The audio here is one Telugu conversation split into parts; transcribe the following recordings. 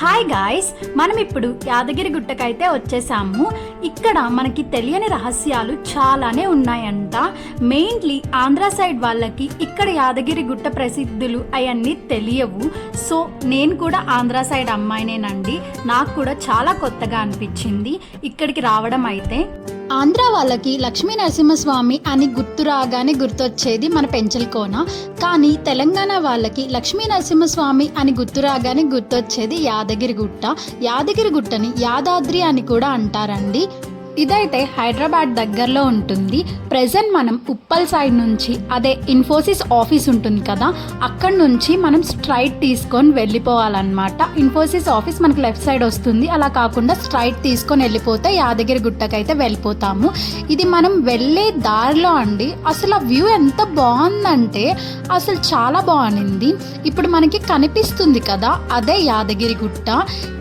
హాయ్ గాయ్స్, మనం ఇప్పుడు యాదగిరి గుట్టకైతే వచ్చేసాము. ఇక్కడ మనకి తెలియని రహస్యాలు చాలానే ఉన్నాయంట. మెయిన్లీ ఆంధ్ర సైడ్ వాళ్ళకి ఇక్కడ యాదగిరి గుట్ట ప్రసిద్ధులు అవన్నీ తెలియవు. సో నేను కూడా ఆంధ్ర సైడ్ అమ్మాయినేనండి. నాకు కూడా చాలా కొత్తగా అనిపించింది ఇక్కడికి రావడం. అయితే ఆంధ్ర వాళ్ళకి లక్ష్మీ నరసింహస్వామి అని గుర్తు రాగానే గుర్తొచ్చేది మన పెంచలకోన. కానీ తెలంగాణ వాళ్ళకి లక్ష్మీ నరసింహస్వామి అని గుర్తు రాగానే గుర్తొచ్చేది యాదగిరి గుట్ట. యాదగిరి గుట్టని యాదాద్రి అని కూడా అంటారండి. ఇదైతే హైదరాబాద్ దగ్గరలో ఉంటుంది. ప్రెజెంట్ మనం ఉప్పల్ సైడ్ నుంచి, అదే ఇన్ఫోసిస్ ఆఫీస్ ఉంటుంది కదా, అక్కడ నుంచి మనం స్ట్రైట్ తీసుకొని వెళ్ళిపోవాలన్నమాట. ఇన్ఫోసిస్ ఆఫీస్ మనకి లెఫ్ట్ సైడ్ వస్తుంది. అలా కాకుండా స్ట్రైట్ తీసుకొని వెళ్ళిపోతే యాదగిరి గుట్టకైతే వెళ్ళిపోతాము. ఇది మనం వెళ్ళే దారిలో అండి అసలు ఆ వ్యూ ఎంత బాగుందంటే అసలు చాలా బాగుంది. ఇప్పుడు మనకి కనిపిస్తుంది కదా, అదే యాదగిరి గుట్ట.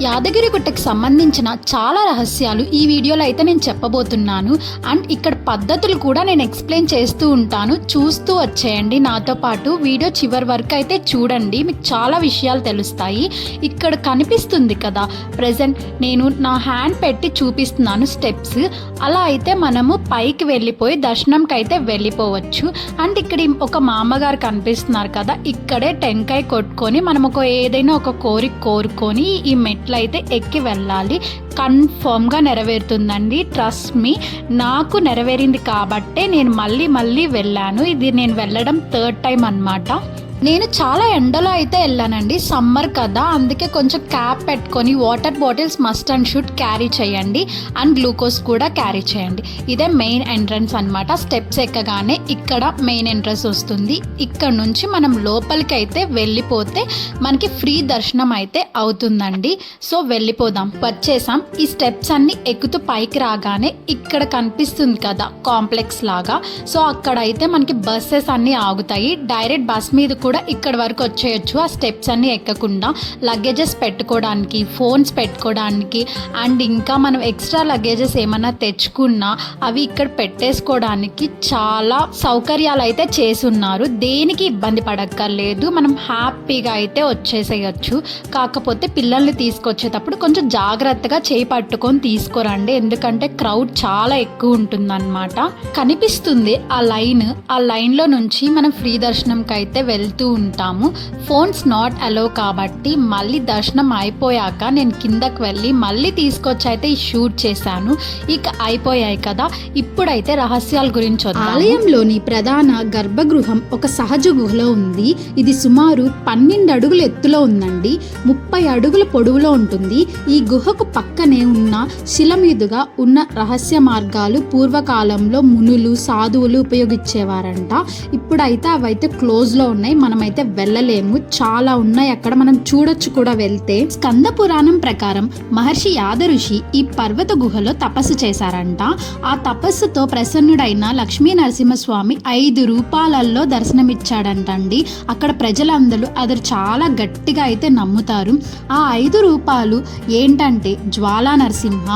యాదగిరి గుట్టకి సంబంధించిన చాలా రహస్యాలు ఈ వీడియోలో అయితే నేను చెప్పబోతున్నాను. అండ్ ఇక్కడ పద్ధతులు కూడా నేను ఎక్స్ప్లెయిన్ చేస్తూ ఉంటాను. చూస్తూ వచ్చేయండి నాతో పాటు. వీడియో చివరి వరకు అయితే చూడండి, మీకు చాలా విషయాలు తెలుస్తాయి. ఇక్కడ కనిపిస్తుంది కదా ప్రెజెంట్ నేను నా హ్యాండ్ పెట్టి చూపిస్తున్నాను స్టెప్స్. అలా అయితే మనము పైకి వెళ్ళిపోయి దర్శనంకి అయితే వెళ్ళిపోవచ్చు. అండ్ ఇక్కడ ఒక మామగారు కనిపిస్తున్నారు కదా, ఇక్కడే టెంకాయ కొట్టుకొని మనం ఏదైనా ఒక కోరిక కోరుకొని ఈ మెట్లు అయితే ఎక్కి వెళ్ళాలి. కన్ఫర్మ్గా నెరవేరుతుందండి. ట్రస్ట్ మీ, నాకు నెరవేరింది కాబట్టే నేను మళ్ళీ వెళ్ళాను. ఇది నేను వెళ్ళడం 3rd టైం అన్నమాట. నేను చాలా ఎండలో అయితే వెళ్ళానండి, సమ్మర్ కదా, అందుకే కొంచెం క్యాప్ పెట్టుకొని water bottles must and should carry చేయండి. అండ్ గ్లూకోజ్ కూడా క్యారీ చేయండి. ఇదే మెయిన్ ఎంట్రన్స్ అనమాట. స్టెప్స్ ఎక్కగానే ఇక్కడ మెయిన్ ఎంట్రన్స్ వస్తుంది. ఇక్కడ నుంచి మనం లోపలికి అయితే వెళ్ళిపోతే మనకి ఫ్రీ దర్శనం అయితే అవుతుందండి. సో వెళ్ళిపోదాం. వచ్చేసాం. ఈ స్టెప్స్ అన్ని ఎక్కుతూ పైకి రాగానే ఇక్కడ కనిపిస్తుంది కదా కాంప్లెక్స్ లాగా. సో అక్కడ అయితే మనకి బస్సెస్ అన్ని ఆగుతాయి. డైరెక్ట్ బస్ మీద కూడా ఇక్కడ వరకు వచ్చేయచ్చు. ఆ స్టెప్స్ అన్ని ఎక్కకుండా లగేజెస్ పెట్టుకోవడానికి, ఫోన్స్ పెట్టుకోవడానికి, అండ్ ఇంకా మనం ఎక్స్ట్రా లగేజెస్ ఏమైనా తెచ్చుకున్నా అవి ఇక్కడ పెట్టేసుకోవడానికి చాలా సౌకర్యాలు అయితే చేసున్నారు. దేనికి ఇబ్బంది పడక్కర్లేదు. మనం హ్యాపీగా అయితే వచ్చేసేయచ్చు. కాకపోతే పిల్లల్ని తీసుకొచ్చేటప్పుడు కొంచెం జాగ్రత్తగా చేయి పట్టుకొని తీసుకోరండి, ఎందుకంటే క్రౌడ్ చాలా ఎక్కువ ఉంటుందన్నమాట. కనిపిస్తుంది ఆ లైన్లో నుంచి మనం ఫ్రీ దర్శనంకి అయితే వెళ్తూ ఉంటాము. ఫోన్స్ నాట్ అలో కాబట్టి మళ్ళీ దర్శనం అయిపోయాక నేను కిందకి వెళ్ళి మళ్ళీ తీసుకొచ్చి అయితే షూట్ చేశాను. ఇక అయిపోయాయి కదా, ఇప్పుడైతే రహస్యాల గురించి వద్దాం. ఆలయంలోని ప్రధాన గర్భగృహం ఒక సహజ గుహలో ఉంది. ఇది సుమారు 12 అడుగుల ఎత్తులో ఉందండి. 30 అడుగుల పొడవులో ఉంటుంది. ఈ గుహకు పక్కనే ఉన్న శిల మీదుగా ఉన్న రహస్య మార్గాలు పూర్వకాలంలో మునులు, సాధువులు ఉపయోగించేవారంట. ఇప్పుడైతే అవైతే క్లోజ్లో ఉన్నాయి, మనమైతే వెళ్ళలేము. చాలా ఉన్నాయి అక్కడ, మనం చూడొచ్చు కూడా వెళ్తే. స్కంద పురాణం ప్రకారం మహర్షి యాద ఋషి ఈ పర్వత గుహలో తపస్సు చేశారంట. ఆ తపస్సుతో ప్రసన్నుడైన లక్ష్మీ నరసింహస్వామి 5 రూపాలలో దర్శనమిచ్చాడంటండి. అక్కడ ప్రజలందరూ అది చాలా గట్టిగా అయితే నమ్ముతారు. ఆ 5 రూపాలు ఏంటంటే జ్వాలా నరసింహ,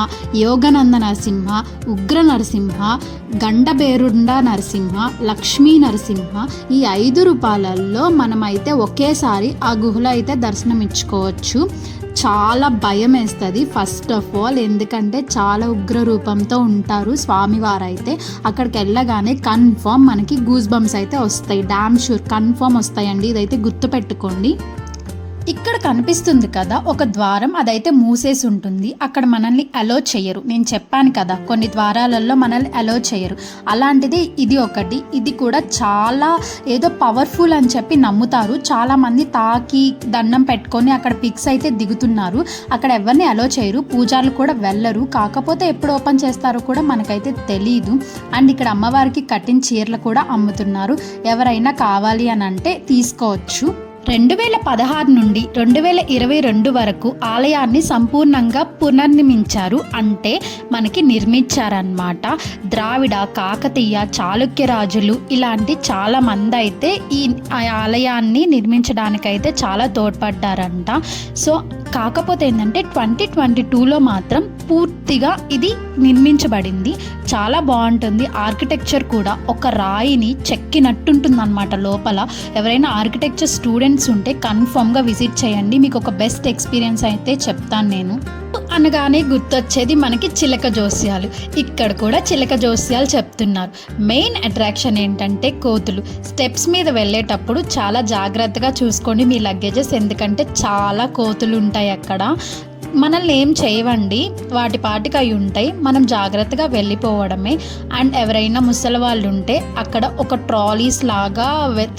యోగనంద నరసింహ, ఉగ్ర నరసింహ, గండబేరుండ నరసింహ, లక్ష్మీ నరసింహ. ఈ 5 రూపాలలో మనమైతే ఒకేసారి ఆ గుహలో అయితే దర్శనం ఇచ్చుకోవచ్చు. చాలా భయం వేస్తుంది ఫస్ట్ ఆఫ్ ఆల్, ఎందుకంటే చాలా ఉగ్ర రూపంతో ఉంటారు స్వామివారైతే. అక్కడికి వెళ్ళగానే కన్ఫర్మ్ మనకి గూస్ బంప్స్ అయితే వస్తాయి. డామ్ షూర్ కన్ఫర్మ్ వస్తాయండి, ఇదైతే గుర్తుపెట్టుకోండి. ఇక్కడ కనిపిస్తుంది కదా ఒక ద్వారం, అదైతే మూసేసి ఉంటుంది. అక్కడ మనల్ని అలో చేయరు. నేను చెప్పాను కదా కొన్ని ద్వారాలలో మనల్ని అలో చేయరు. అలాంటిది ఇది ఒకటి. ఇది కూడా చాలా ఏదో పవర్ఫుల్ అని చెప్పి నమ్ముతారు. చాలామంది తాకి దండం పెట్టుకొని అక్కడ పిక్స్ అయితే దిగుతున్నారు. అక్కడ ఎవరిని అలో చేయరు, పూజారులు కూడా వెళ్ళరు. కాకపోతే ఎప్పుడు ఓపెన్ చేస్తారో కూడా మనకైతే తెలీదు. అండ్ ఇక్కడ అమ్మవారికి కట్టిన చీరలు కూడా అమ్ముతున్నారు. ఎవరైనా కావాలి అని అంటే తీసుకోవచ్చు. 2016 నుండి 2022 వరకు ఆలయాన్ని సంపూర్ణంగా పునర్నిర్మించారు, అంటే మనకి నిర్మించారన్నమాట. ద్రావిడ, కాకతీయ, చాళుక్య రాజులు ఇలాంటి చాలా మంది అయితే ఈ ఆలయాన్ని నిర్మించడానికైతే చాలా తోడ్పడ్డారంట. సో కాకపోతే ఏంటంటే 2022లో మాత్రం పూర్తిగా ఇది నిర్మించబడింది. చాలా బాగుంటుంది. ఆర్కిటెక్చర్ కూడా ఒక రాయిని చెక్కినట్టుంటుంది అనమాట లోపల. ఎవరైనా ఆర్కిటెక్చర్ స్టూడెంట్స్ ఉంటే కన్ఫర్మ్గా విజిట్ చేయండి, మీకు ఒక బెస్ట్ ఎక్స్పీరియన్స్ అయితే చెప్తాను నేను. అనగానే గుర్తొచ్చేది మనకి చిలక జోస్యాలు. ఇక్కడ కూడా చిలక జోస్యాలు చెప్తున్నారు. మెయిన్ అట్రాక్షన్ ఏంటంటే కోతులు. స్టెప్స్ మీద వెళ్ళేటప్పుడు చాలా జాగ్రత్తగా చూసుకోండి మీ లగేజెస్, ఎందుకంటే చాలా కోతులు ఉంటాయి అక్కడ. మనల్ని ఏం చేయవండి, వాటి పాటికి అవి ఉంటాయి, మనం జాగ్రత్తగా వెళ్ళిపోవడమే. అండ్ ఎవరైనా ముసలి వాళ్ళు ఉంటే అక్కడ ఒక ట్రాలీస్ లాగా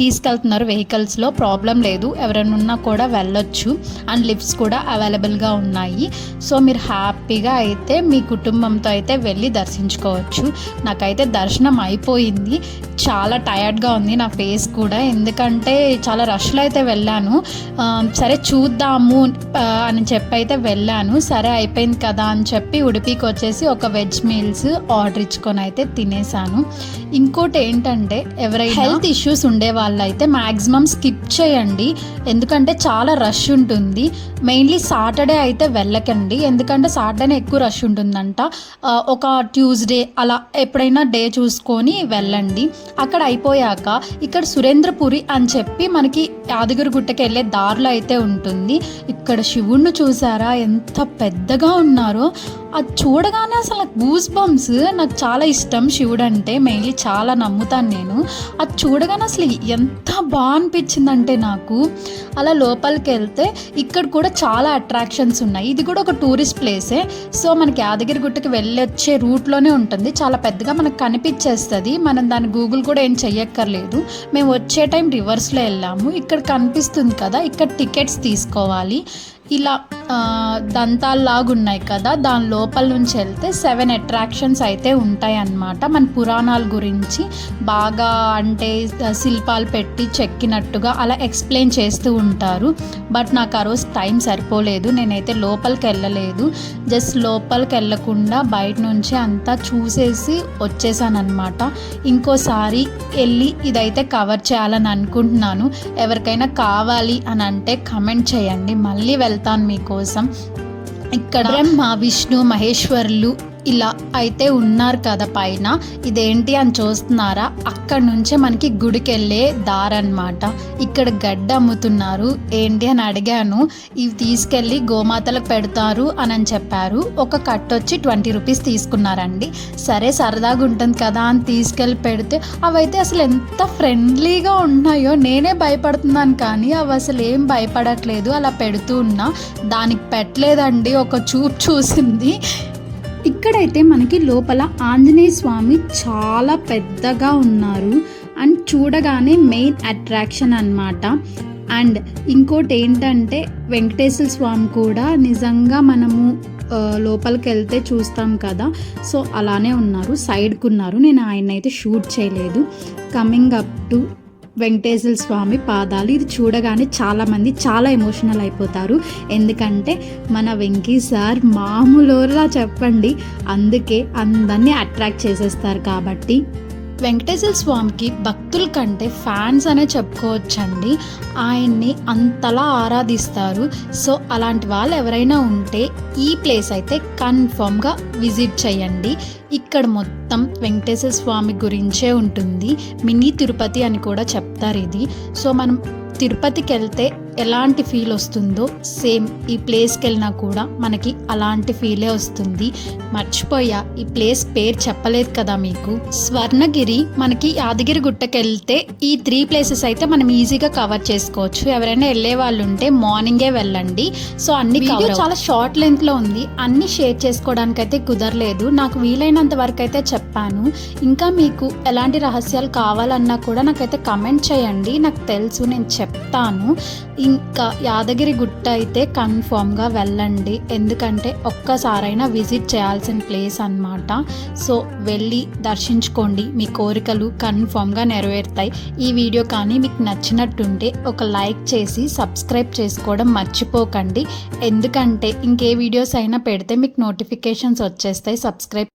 తీసుకెళ్తున్నారు వెహికల్స్లో, ప్రాబ్లం లేదు, ఎవరైనా ఉన్నా కూడా వెళ్ళొచ్చు. అండ్ లిఫ్ట్స్ కూడా అవైలబుల్గా ఉన్నాయి. సో మీరు హ్యాపీగా అయితే మీ కుటుంబంతో అయితే వెళ్ళి దర్శించుకోవచ్చు. నాకైతే దర్శనం అయిపోయింది, చాలా టయర్డ్గా ఉంది నా ఫేస్ కూడా, ఎందుకంటే చాలా రష్లో అయితే వెళ్ళాను. సరే చూద్దాము అని చెప్పి అయితే వెళ్ళాను. సరే అయిపోయింది కదా అని చెప్పి ఉడిపికి వచ్చేసి ఒక వెజ్ మీల్స్ ఆర్డర్ ఇచ్చుకొని అయితే తినేసాను. ఇంకోటి ఏంటంటే ఎవరైనా హెల్త్ ఇష్యూస్ ఉండే వాళ్ళు అయితే మ్యాక్సిమం స్కిప్ చేయండి, ఎందుకంటే చాలా రష్ ఉంటుంది. మెయిన్లీ సాటర్డే అయితే వెళ్ళకండి, ఎందుకంటే సాటర్డే ఎక్కువ రష్ ఉంటుందంట. ఒక ట్యూస్డే అలా ఎప్పుడైనా డే చూసుకొని వెళ్ళండి. అక్కడ అయిపోయాక ఇక్కడ సురేంద్రపురి అని చెప్పి మనకి యాదగిరిగుట్టకి వెళ్ళే దారిలో అయితే ఉంటుంది. ఇక్కడ శివుణ్ణి చూసారా ఎంత పెద్దగా ఉన్నారో, అది చూడగానే అసలు గూస్ బంప్స్. నాకు చాలా ఇష్టం శివుడు అంటే, మెయిన్లీ చాలా నమ్ముతాను నేను. అది చూడగానే అసలు ఎంత బాగా అనిపించిందంటే నాకు. అలా లోపలికి వెళ్తే ఇక్కడ కూడా చాలా అట్రాక్షన్స్ ఉన్నాయి. ఇది కూడా ఒక టూరిస్ట్ ప్లేసే. సో మనకి యాదగిరిగుట్టకి వెళ్ళొచ్చే రూట్లోనే ఉంటుంది, చాలా పెద్దగా మనకు కనిపించేస్తుంది. మనం దాన్ని గూగుల్ కూడా ఏం చెయ్యక్కర్లేదు. మేము వచ్చే టైం రివర్స్లో వెళ్ళాము. ఇక్కడ కనిపిస్తుంది కదా, ఇక్కడ టికెట్స్ తీసుకోవాలి. ఇలా దంతాల్లాగా ఉన్నాయి కదా, దాని లోపల నుంచి వెళ్తే 7 అట్రాక్షన్స్ అయితే ఉంటాయి అన్నమాట. మన పురాణాల గురించి బాగా అంటే శిల్పాలు పెట్టి చెక్కినట్టుగా అలా ఎక్స్ప్లెయిన్ చేస్తూ ఉంటారు. బట్ నాకు ఆ రోజు టైం సరిపోలేదు, నేనైతే లోపలికి వెళ్ళలేదు. జస్ట్ లోపలికి వెళ్ళకుండా బయట నుంచి అంతా చూసేసి వచ్చేసాను అనమాట. ఇంకోసారి వెళ్ళి ఇదైతే కవర్ చేయాలని అనుకుంటున్నాను. ఎవరికైనా కావాలి అని అంటే కమెంట్ చేయండి, మళ్ళీ వెళ్తాను మీకోసం. ఇక్కడ బ్రహ్మ విష్ణు మహేశ్వరులు ఇలా అయితే ఉన్నారు కదా పైన. ఇదేంటి అని చూస్తున్నారా, అక్కడ నుంచే మనకి గుడికి వెళ్ళే దారనమాట. ఇక్కడ గడ్డ అమ్ముతున్నారు. ఏంటి అని అడిగాను. ఇవి తీసుకెళ్ళి గోమాతలకు పెడతారు అని చెప్పారు. ఒక కట్ట వచ్చి 20 రూపీస్ తీసుకున్నారండి. సరే సరదాగా ఉంటుంది కదా అని తీసుకెళ్ళి పెడితే అవైతే అసలు ఎంత ఫ్రెండ్లీగా ఉన్నాయో, నేనే భయపడుతున్నాను కానీ అవి అసలు ఏం భయపడట్లేదు. అలా పెడుతూ ఉన్నా, దానికి పెట్టలేదండి, ఒక చూపు చూసింది. ఇక్కడైతే మనకి లోపల ఆంజనేయ స్వామి చాలా పెద్దగా ఉన్నారు అండ్ చూడగానే మెయిన్ అట్రాక్షన్ అన్నమాట. అండ్ ఇంకోటి ఏంటంటే వెంకటేశ్వర స్వామి కూడా నిజంగా మనము లోపలికి వెళ్తే చూస్తాం కదా, సో అలానే ఉన్నారు, సైడ్కు ఉన్నారు. నేను ఆయన అయితే షూట్ చేయలేదు. కమింగ్ అప్ టు వెంకటేశ్వర స్వామి పాదాలు. ఇది చూడగానే చాలామంది చాలా ఎమోషనల్ అయిపోతారు, ఎందుకంటే మన వెంకీ సార్ మామూలులా చెప్పండి, అందుకే అందరినీ అట్రాక్ట్ చేసేస్తారు కాబట్టి. వెంకటేశ్వర స్వామికి భక్తుల కంటే ఫ్యాన్స్ అనే చెప్పుకోవచ్చండి. ఆయన్ని అంతలా ఆరాధిస్తారు. సో అలాంటి వాళ్ళు ఎవరైనా ఉంటే ఈ ప్లేస్ అయితే కన్ఫర్మ్గా విజిట్ చేయండి. ఇక్కడ మొత్తం వెంకటేశ్వర స్వామి గురించే ఉంటుంది. మినీ తిరుపతి అని కూడా చెప్తారు ఇది. సో మనం తిరుపతికి వెళ్తే ఎలాంటి ఫీల్ వస్తుందో సేమ్ ఈ ప్లేస్కి వెళ్ళినా కూడా మనకి అలాంటి ఫీలే వస్తుంది. మర్చిపోయా, ఈ ప్లేస్ పేరు చెప్పలేదు కదా మీకు. స్వర్ణగిరి. మనకి యాదగిరి గుట్టకి వెళ్తే ఈ 3 ప్లేసెస్ అయితే మనం ఈజీగా కవర్ చేసుకోవచ్చు. ఎవరైనా వెళ్ళే వాళ్ళు ఉంటే మార్నింగే వెళ్ళండి. సో అన్ని వీడియో చాలా షార్ట్ లెంత్లో ఉంది, అన్ని షేర్ చేసుకోవడానికి అయితే కుదరలేదు. నాకు వీలైనంత వరకు అయితే చెప్పాను. ఇంకా మీకు ఎలాంటి రహస్యాలు కావాలన్నా కూడా నాకైతే కమెంట్ చేయండి, నాకు తెలుసు, నేను చెప్తాను. ఇంకా యాదగిరి గుట్ట అయితే కన్ఫామ్గా వెళ్ళండి, ఎందుకంటే ఒక్కసారైనా విజిట్ చేయాల్సిన ప్లేస్ అన్నమాట. సో వెళ్ళి దర్శించుకోండి, మీ కోరికలు కన్ఫామ్గా నెరవేరుతాయి. ఈ వీడియో కానీ మీకు నచ్చినట్టుంటే ఒక లైక్ చేసి సబ్స్క్రైబ్ చేసుకోవడం మర్చిపోకండి, ఎందుకంటే ఇంకే వీడియోస్ అయినా పెడితే మీకు నోటిఫికేషన్స్ వచ్చేస్తాయి. సబ్స్క్రైబ్